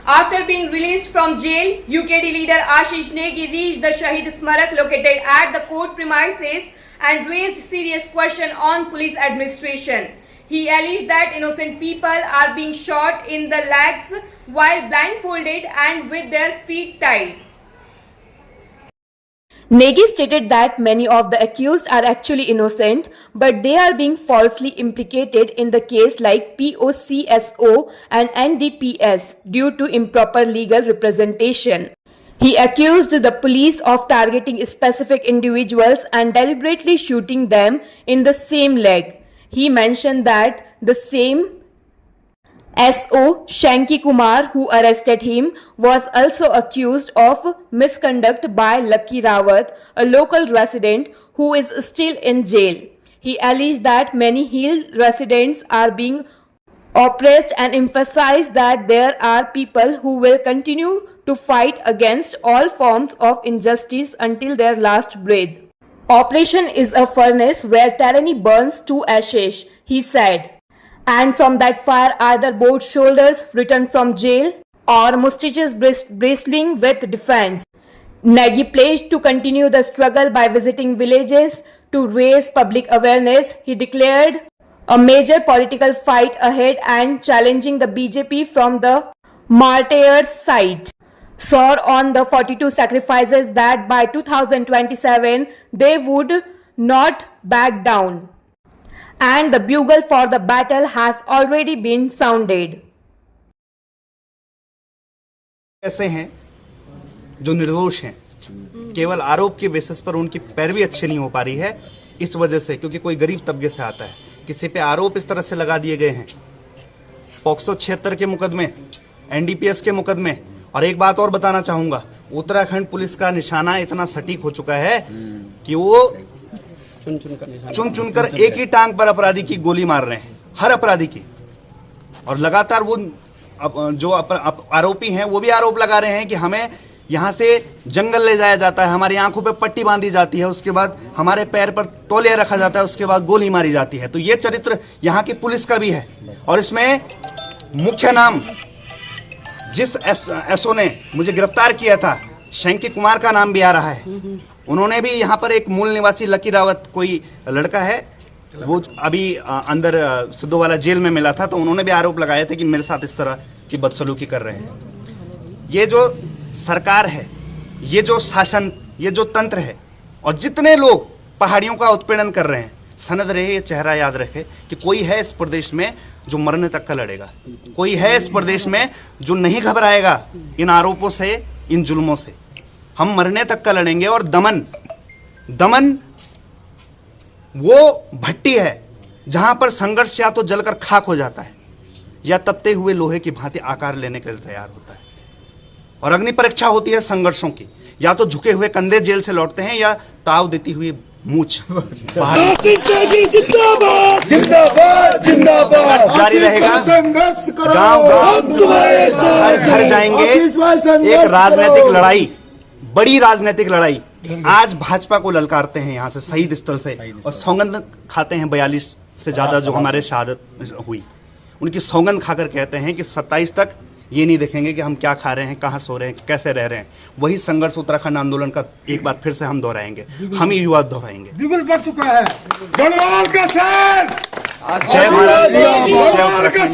After being released from jail, UKD leader Ashish Negi reached the Shahid Smarak located at the court premises and raised serious question on police administration. He alleged that innocent people are being shot in the legs while blindfolded and with their feet tied. Negi stated that many of the accused are actually innocent, but they are being falsely implicated in the case like POCSO and NDPS due to improper legal representation. He accused the police of targeting specific individuals and deliberately shooting them in the same leg. He mentioned that the same SO Shanky Kumar, who arrested him, was also accused of misconduct by Lucky Rawat, a local resident who is still in jail. He alleged that many Hill residents are being oppressed and emphasized that there are people who will continue to fight against all forms of injustice until their last breath. Operation is a furnace where tyranny burns to ashes, he said. And from that fire either both shoulders returned from jail or mustaches bristling with defense. Negi pledged to continue the struggle by visiting villages to raise public awareness. He declared a major political fight ahead and challenging the BJP from the martyrs' side. Swore on the 42 sacrifices that by 2027 they would not back down. And the bugle for the battle has already been sounded. ऐसे हैं जो निर्दोष हैं, केवल आरोप के basis पर उनकी पैरवी अच्छी नहीं हो पा रही है, इस वजह से क्योंकि कोई गरीब तबके से आता है, किसी पे आरोप इस तरह से लगा दिए गए हैं, पॉक्सो 76 के मुकदमे, NDPS के मुकदमे। और एक बात और बताना चाहूंगा, उत्तराखंड पुलिस का निशाना इतना सटीक हो चुका है कि वो चुन चुनकर एक ही टांग पर अपराधी की गोली मार रहे हैं, हर अपराधी की। और लगातार वो जो आरोपी हैं वो भी आरोप लगा रहे हैं कि हमें यहां से जंगल ले जाया जाता है, हमारी आंखों पे पट्टी बांधी जाती है, उसके बाद हमारे पैर पर तौलिया रखा जाता है, उसके बाद गोली मारी जाती है। तो ये चरित्र यहाँ की पुलिस का भी है। और इसमें मुख्य नाम जिस एसओ ने मुझे गिरफ्तार किया था, शंकी कुमार का नाम भी आ रहा है। उन्होंने भी यहाँ पर एक मूल निवासी लकी रावत कोई लड़का है, वो अभी अंदर सिद्धोवाला जेल में मिला था, तो उन्होंने भी आरोप लगाए थे कि मेरे साथ इस तरह की बदसलूकी कर रहे हैं। ये जो सरकार है, ये जो शासन, ये जो तंत्र है, और जितने लोग पहाड़ियों का उत्पीड़न कर रहे हैं, सनद रहे, ये चेहरा याद रखे कि कोई है इस प्रदेश में जो मरने तक का लड़ेगा, कोई है इस प्रदेश में जो नहीं घबराएगा इन आरोपों से, इन जुल्मों से। हम मरने तक का लड़ेंगे। और दमन वो भट्टी है जहां पर संघर्ष या तो जलकर खाक हो जाता है या तपते हुए लोहे की भांति आकार लेने के लिए तैयार होता है। और अग्नि परीक्षा होती है संघर्षों की, या तो झुके हुए कंधे जेल से लौटते हैं या ताव देती हुई मूंछ बाहर जारी रहेगा। गांव-गांव, घर जाएंगे। एक राजनीतिक लड़ाई, बड़ी राजनीतिक लड़ाई आज भाजपा को ललकारते हैं यहाँ से शहीद स्थल से, और सौगंध खाते हैं 42 से ज्यादा जो हमारे शहादत हुई, उनकी सौगंध खाकर कहते हैं कि 27 तक ये नहीं देखेंगे कि हम क्या खा रहे हैं, कहाँ सो रहे हैं, कैसे रह रहे हैं। वही संघर्ष उत्तराखंड आंदोलन का एक बार फिर से हम दोहराएंगे, हम ही युवा दोहराएंगे। बिल्कुल बढ़ चुका है। गढ़वाल का शेर, जय महाराज, जय उत्तराखंड।